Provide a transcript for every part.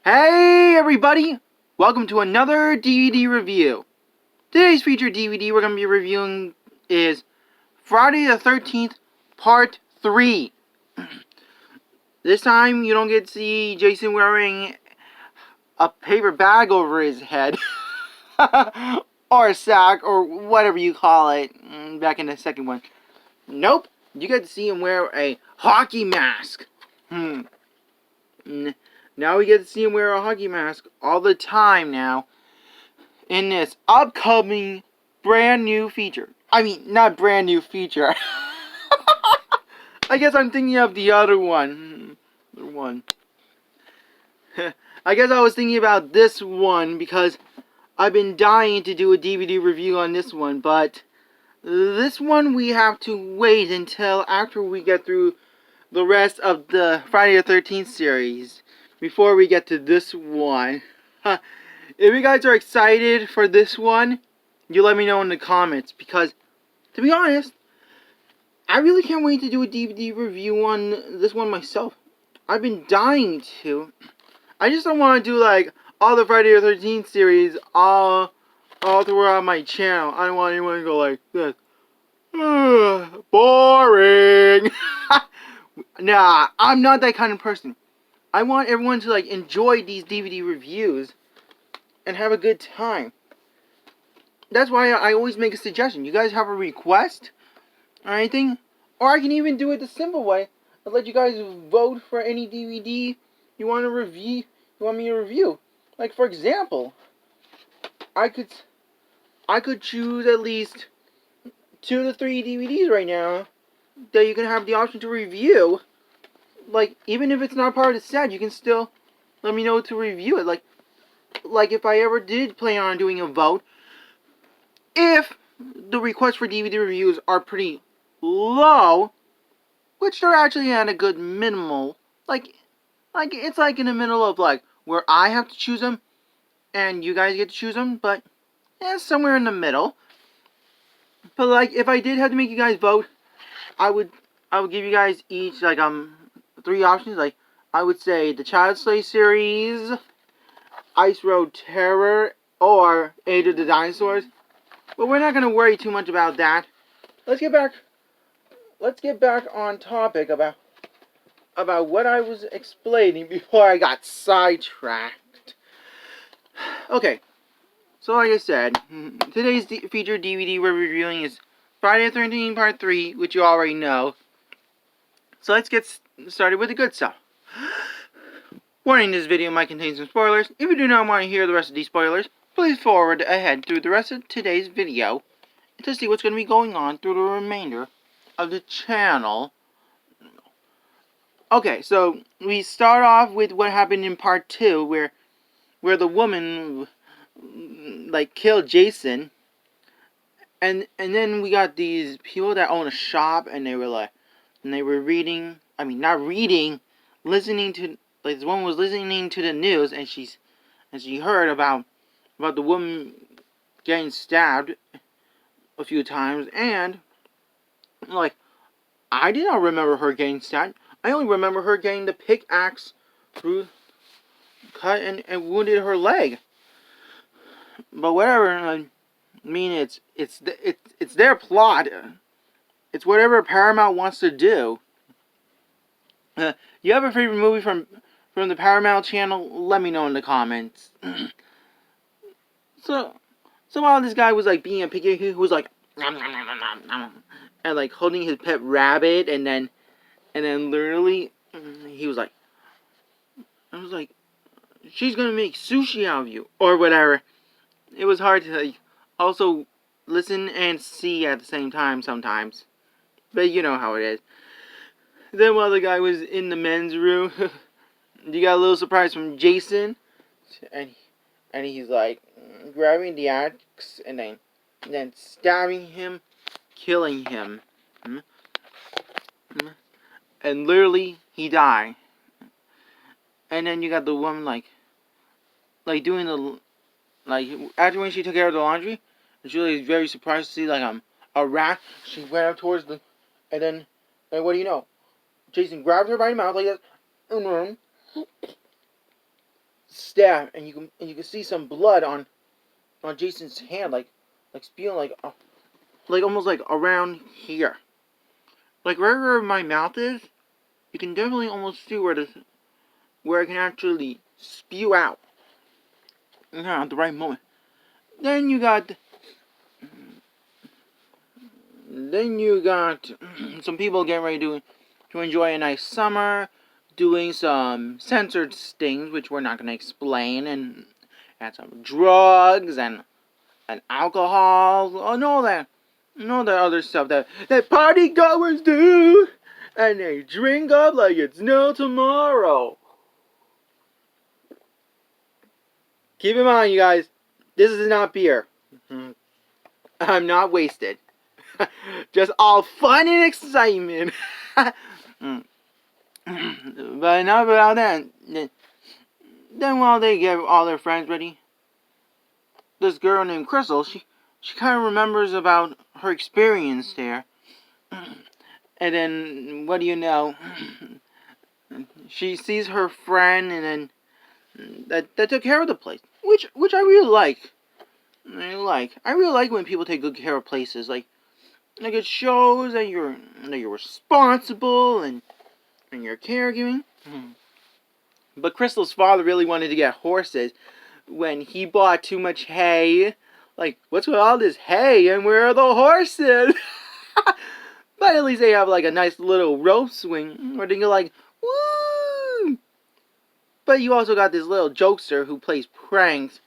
Hey everybody! Welcome to another DVD review. Today's featured DVD we're going to be reviewing is Friday the 13th Part 3. This time you don't get to see Jason wearing a paper bag over his head. Or a sack, or whatever you call it, back in the second one. Nope, you get to see him wear a hockey mask. Now we get to see him wear a hockey mask all the time now in this upcoming brand new feature. I mean, not brand new feature. I guess I'm thinking of the other one. I guess I was thinking about this one because I've been dying to do a DVD review on this one, but this one we have to wait until after we get through the rest of the Friday the 13th series before we get to this one. If you guys are excited for this one, you let me know in the comments, because to be honest, I really can't wait to do a DVD review on this one myself. I've been dying to. I just don't want to do like all the Friday the 13th series all throughout my channel. I don't want anyone to go like this. Boring. Nah, I'm not that kind of person. I want everyone to like enjoy these DVD reviews and have a good time. That's why I always make a suggestion. You guys have a request or anything? Or I can even do it the simple way. I'll let you guys vote for any DVD you want to review. You want me to review. Like, for example, I could choose at least 2 to 3 DVDs right now that you can have the option to review. Like, even if it's not part of the set, you can still let me know to review it. Like if I ever did plan on doing a vote, if the requests for DVD reviews are pretty low, which they're actually at a good minimal, like it's like in the middle of like where I have to choose them and you guys get to choose them, but yeah, somewhere in the middle. But like if I did have to make you guys vote, I would give you guys each like 3 options. Like I would say the Child Slay series, Ice Road Terror, or Age of the Dinosaurs. But we're not gonna worry too much about that. Let's get back on topic about what I was explaining before I got sidetracked. Okay, so like I said, today's featured DVD we're reviewing is Friday the 13th Part 3, which you already know. So let's get started with the good stuff. Warning, this video might contain some spoilers. If you do not want to hear the rest of these spoilers, please forward ahead through the rest of today's video to see what's going to be going on through the remainder of the channel. Okay, so we start off with what happened in Part 2, where the woman like killed Jason, and then we got these people that own a shop, and they were reading, I mean not reading, listening to, like this woman was listening to the news, and she heard about the woman getting stabbed a few times, and like I did not remember her getting stabbed. I only remember her getting the pickaxe cut and wounded her leg. But whatever. I mean, it's their plot. It's whatever Paramount wants to do. You have a favorite movie from the Paramount channel? Let me know in the comments. So while this guy was like being a picky, he was like nom, nom, nom, nom, nom, and like holding his pet rabbit, and then literally he was like, I was like, she's gonna make sushi out of you or whatever. It was hard to like also listen and see at the same time sometimes, but you know how it is. Then while the guy was in the men's room, you got a little surprise from Jason, and he's like grabbing the axe and then stabbing him, killing him, and literally he died. And then you got the woman like doing the after when she took care of the laundry, and she was very surprised to see like a rat. She went up towards the, and then what do you know? Jason grabbed her by the mouth like this, staff, and you can see some blood on Jason's hand, like spewing, like almost like around here, like right where my mouth is. You can definitely almost see where it can actually spew out. Yeah, at the right moment. Then you got some people getting ready to enjoy a nice summer, doing some censored things, which we're not going to explain, and some drugs and alcohol, and all that other stuff that party goers do, and they drink up like it's no tomorrow. Keep in mind, you guys, this is not beer. I'm not wasted. Just all fun and excitement. But enough about that. Then while they get all their friends ready, this girl named Crystal, she kind of remembers about her experience there. And then, what do you know? She sees her friend, and then that took care of the place, which I really like. I really like when people take good care of places. Like it shows that you're responsible and you're caregiving. But Crystal's father really wanted to get horses when he bought too much hay. Like, what's with all this hay and where are the horses? But at least they have like a nice little rope swing where they go like, woo! But you also got this little jokester who plays pranks.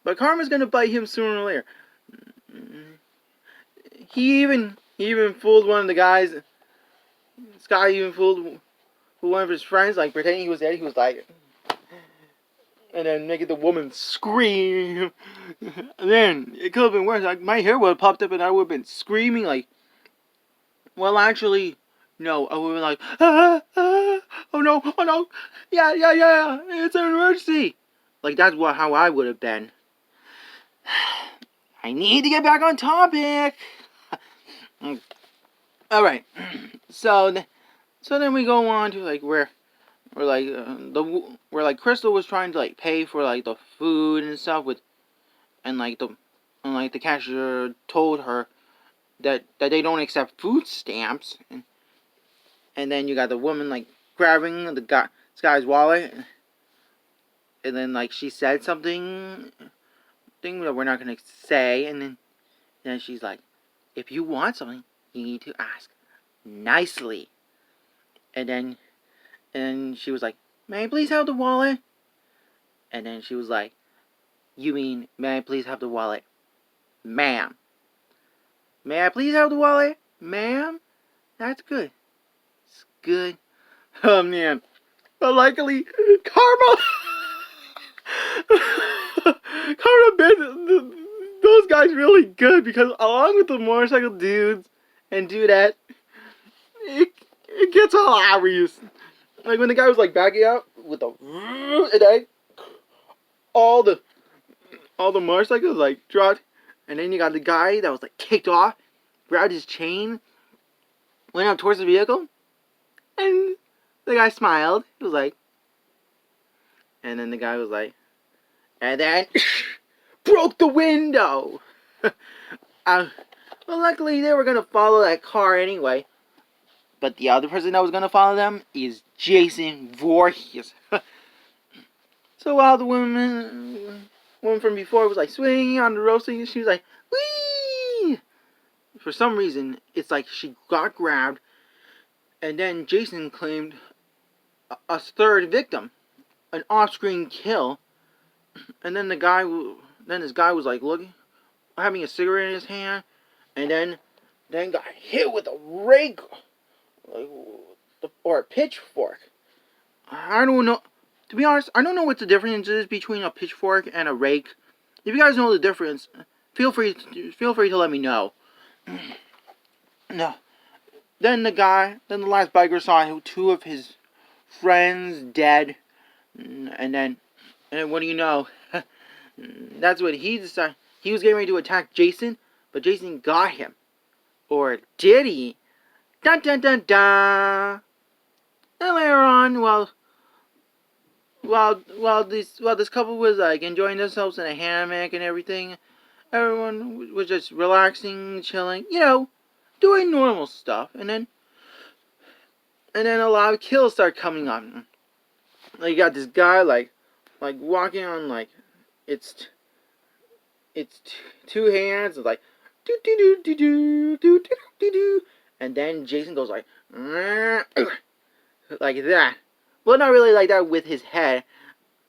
But karma's gonna bite him sooner or later. He even fooled one of the guys. This guy even fooled one of his friends, like pretending he was dead. He was like, and then making the woman scream. And then it could have been worse. Like my hair would have popped up, and I would have been screaming. Like, well, actually, no. I would have been like, oh no, yeah, it's an emergency. Like that's how I would have been. I need to get back on topic. All right, so then we go on to like where Crystal was trying to like pay for like the food and stuff and the cashier told her that they don't accept food stamps, and then you got the woman like grabbing this guy's wallet, and then like she said something that we're not gonna say, and then she's like, if you want something, you need to ask nicely. And then she was like, may I please have the wallet? And then she was like, you mean, may I please have the wallet, ma'am? May I please have the wallet, ma'am? That's good. It's good. Oh man. But luckily, Karma bit those guys really good, because along with the motorcycle dudes and dudette, it gets hilarious. Like when the guy was like backing out with the and then all the motorcycles like dropped, and then you got the guy that was like kicked off, grabbed his chain, went up towards the vehicle, and the guy smiled. He was like, and then the guy was like, and then broke the window. Well, luckily they were gonna follow that car anyway. But the other person that was gonna follow them is Jason Voorhees. So while the woman from before was like swinging on the rope, she was like, whee! For some reason, it's like she got grabbed, and then Jason claimed a third victim, an off-screen kill, and then this guy was like looking, having a cigarette in his hand, and then got hit with a rake, or a pitchfork. I don't know. To be honest, I don't know what the difference is between a pitchfork and a rake. If you guys know the difference, feel free to let me know. No. Then the last biker saw two of his friends dead, and then what do you know? That's what he decided. He was getting ready to attack Jason, but Jason got him. Or did he? Dun dun dun dun! And later on, well, while this couple was like enjoying themselves in a hammock and everything, everyone was just relaxing, chilling, doing normal stuff, and then a lot of kills start coming on. Like you got this guy like walking on like it's two hands like do do do do do do do do do, and then Jason goes like like that. Well, not really like that with his head.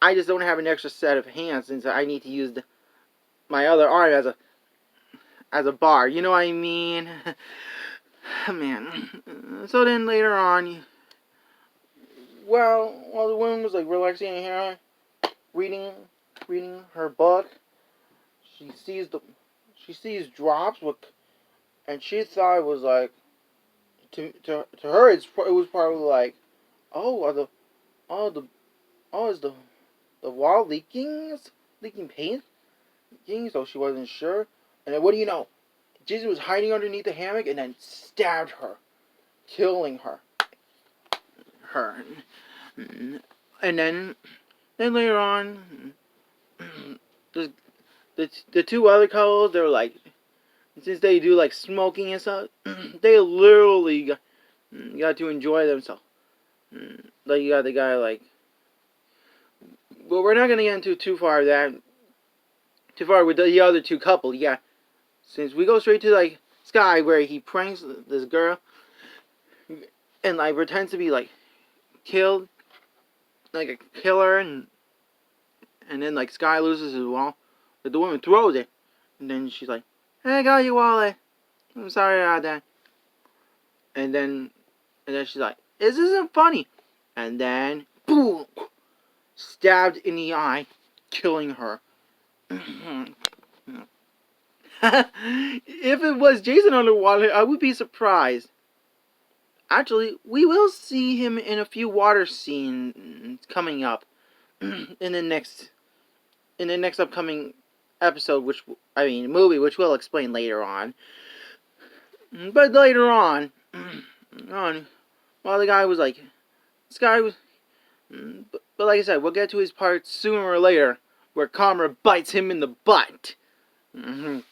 I just don't have an extra set of hands since I need to use my other arm as a bar. You know what I mean? Man. So then later on, while the woman was like relaxing here, reading her book, she sees drops, and she thought it was like to her it was probably like, oh, is the wall leaking paint, so she wasn't sure. And then what do you know? Jason was hiding underneath the hammock and then stabbed her, killing her. And then later on, the two other couples, they were like, since they do like smoking and stuff, they literally got to enjoy themselves. Like you got the guy like, well, we're not gonna get into too far with the other two couple. Yeah, since we go straight to like Sky where he pranks this girl and like pretends to be like killed, like a killer, and then like Sky loses his wallet. But the woman throws it, and then she's like, "Hey, I got your wallet. I'm sorry about that." And then she's like, "This isn't funny." And then boom, stabbed in the eye, killing her. If it was Jason underwater, I would be surprised. Actually, we will see him in a few water scenes coming up in the next upcoming episode, movie, which we'll explain later on. But later on, while the guy was like, this guy was, but like I said, we'll get to his part sooner or later, where Karma bites him in the butt. Then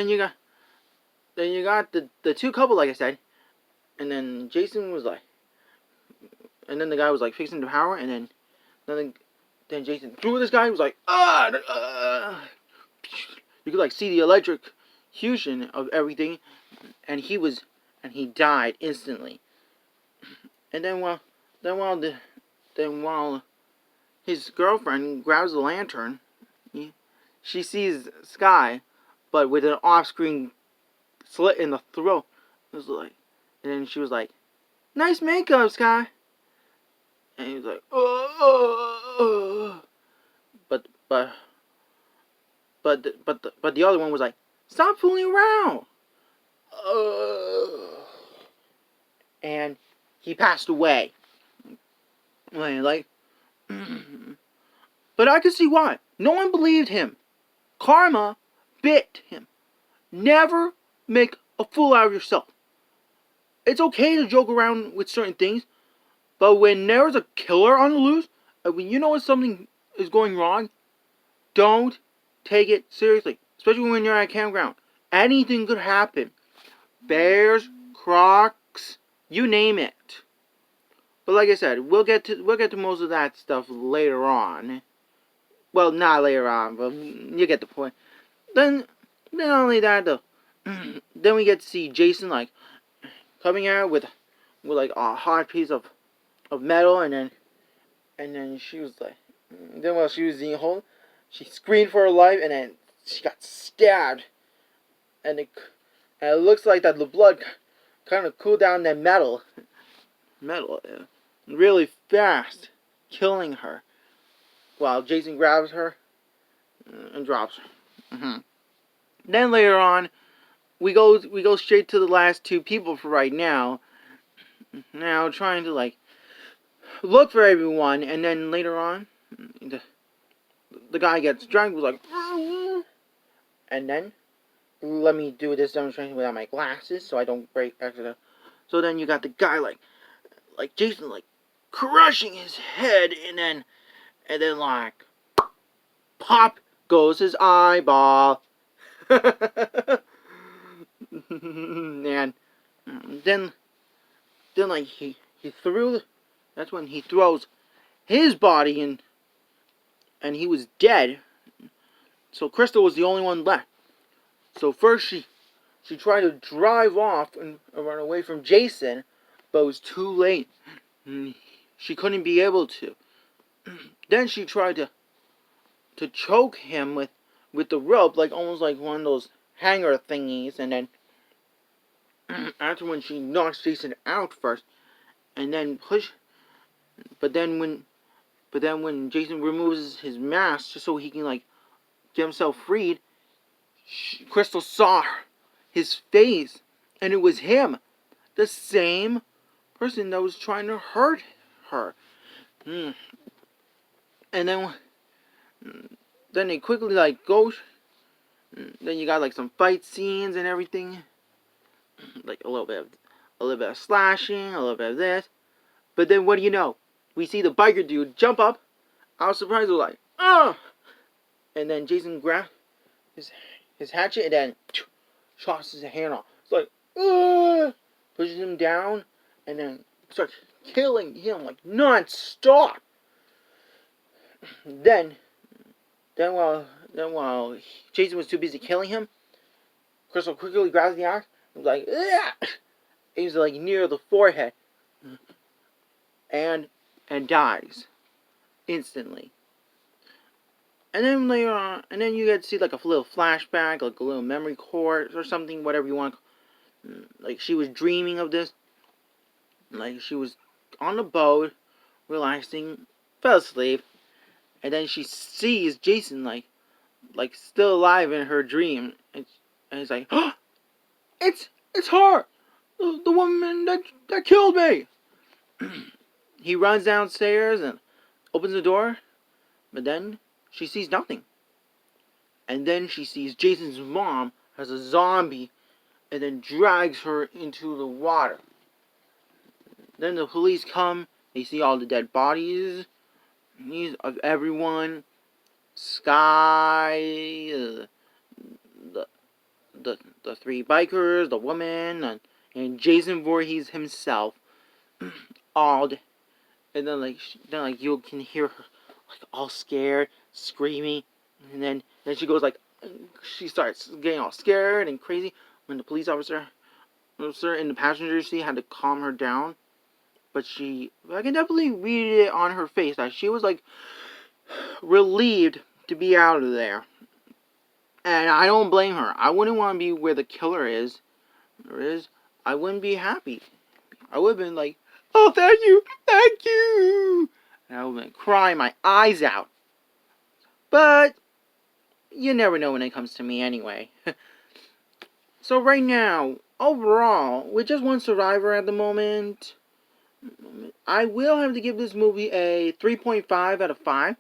you got the two couple, like I said, and then Jason was like, and then the guy was like fixing the power, and then Jason threw this guy. He was like, You could like see the electrocution of everything, and he died instantly. And then while his girlfriend grabs the lantern, she sees Sky, but with an off-screen slit in the throat. It was like, and then she was like, "Nice makeup, Sky." And he was like, "Oh." But the other one was like, "Stop fooling around." And he passed away. Like, but I could see why. No one believed him. Karma bit him. Never make a fool out of yourself. It's okay to joke around with certain things, but when there's a killer on the loose, and when you know something is going wrong, don't take it seriously. Especially when you're at a campground. Anything could happen. Bears, crocs, you name it. But like I said, we'll get to most of that stuff later on. Well, not later on, but you get the point. Then not only that though, then we get to see Jason like coming out with like a hard piece of metal, and then she was like, then while she was in the hole, she screamed for her life, and then she got stabbed, and it looks like that the blood kind of cooled down that metal really fast, killing her, while Jason grabs her and drops her. Then later on, we go straight to the last two people for right now. Now trying to like look for everyone, and then later on, the guy gets drunk, was like, and then let me do this demonstration without my glasses so I don't break accident. So then you got the guy like Jason like crushing his head, and then like pop goes his eyeball. And then like he threw. That's when he throws his body in, and he was dead. So Crystal was the only one left. So first she tried to drive off and run away from Jason, but it was too late. She couldn't be able to. Then she tried to choke him with the rope, like almost like one of those hanger thingies, and then after when she knocks Jason out first, and then but then when Jason removes his mask just so he can like get himself freed, Crystal saw his face, and it was him, the same person that was trying to hurt her. And then they quickly like go. Then you got like some fight scenes and everything, like a little bit of slashing, a little bit of this. But then what do you know? We see the biker dude jump up. I was surprised. I was like, oh! And then Jason grabs his hatchet and then chops his hand off. It's like, pushes him down and then starts killing him like non-stop. Then while Jason was too busy killing him, Crystal quickly grabs the axe and was like, ugh! Aims like near the forehead and dies instantly. And then later on, and then you get to see like a little flashback, like a little memory core or something, whatever you want. Like she was dreaming of this. Like she was on the boat, relaxing, fell asleep, and then she sees Jason like still alive in her dream, and it's like, oh, it's her, the woman that killed me. He runs downstairs and opens the door, but then she sees nothing. And then she sees Jason's mom as a zombie and then drags her into the water. Then the police come, they see all the dead bodies of everyone. Sky, the three bikers, the woman, and Jason Voorhees himself. All and then you can hear her like all scared, screaming, and then she goes like, she starts getting all scared and crazy when the police officer in the passenger seat had to calm her down. But I can definitely read it on her face that she was like relieved to be out of there. And I don't blame her. I wouldn't want to be where the killer is. I wouldn't be happy. I would have been like, oh, thank you. And I would have been crying my eyes out. But you never know when it comes to me anyway. So right now, overall, with just one survivor at the moment, I will have to give this movie a 3.5 out of 5.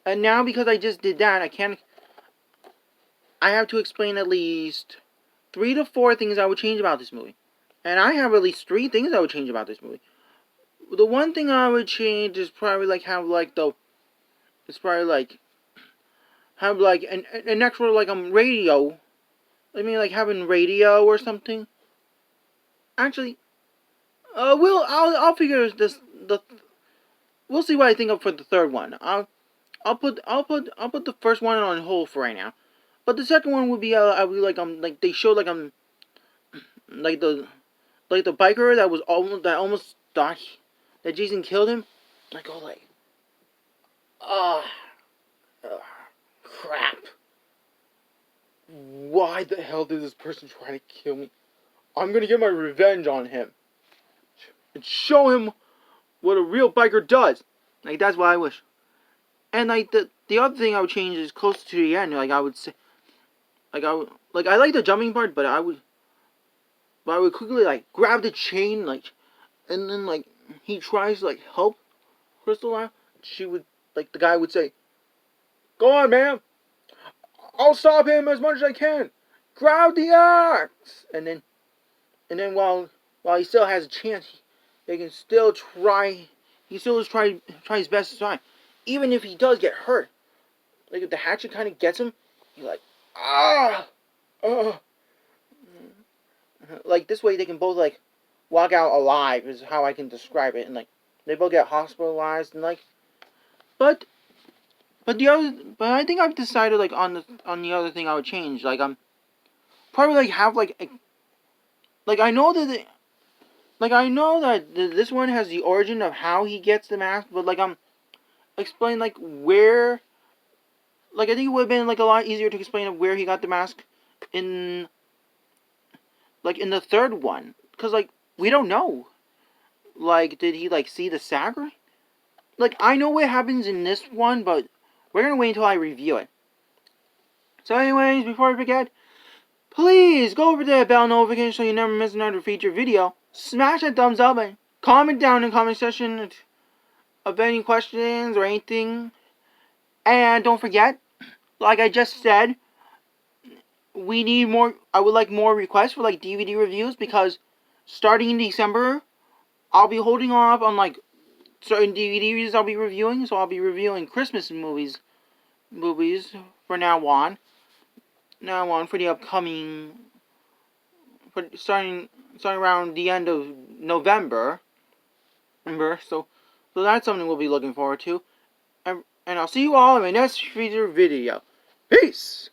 And now because I just did that, I have to explain at least 3 to 4 things I would change about this movie. And I have at least 3 things I would change about this movie. The one thing I would change is probably like have an extra like radio. I mean like having radio or something. Actually, I'll figure this we'll see what I think of for the third one. I'll put the first one on hold for right now. But the second one would be like they showed like the biker that almost died, that Jason killed him. I go like, crap. Why the hell did this person try to kill me? I'm gonna get my revenge on him and show him what a real biker does. Like that's what I wish. And like the other thing I would change is close to the end. Like I would say, I like the jumping part, but I would quickly like grab the chain and then like he tries to like help Crystal out. The guy would say, "Go on, man. I'll stop him as much as I can. Grab the axe." And then while he still has a chance, they can still try. he still is try his best to try. Even if he does get hurt, like if the hatchet kind of gets him, he's like, ah, like this way they can both like walk out alive is how I can describe it, and like they both get hospitalized and like, but I think I've decided like on the other thing I would change, like probably like have like I know that this one has the origin of how he gets the mask, but like explain like where, like I think it would have been like a lot easier to explain where he got the mask in the third one, because like we don't know, like did he like see the saga? Like I know what happens in this one, but we're gonna wait until I review it. So anyways, before I forget, please go over to the bell notification so you never miss another featured video. Smash that thumbs up and comment down in the comment section of any questions or anything. And don't forget, like I just said, we need more. I would like more requests for like DVD reviews, because starting in December, I'll be holding off on like certain DVDs I'll be reviewing. So I'll be reviewing Christmas movies for now on. For the upcoming, starting around the end of November. So that's something we'll be looking forward to. And I'll see you all in my next future video. Peace!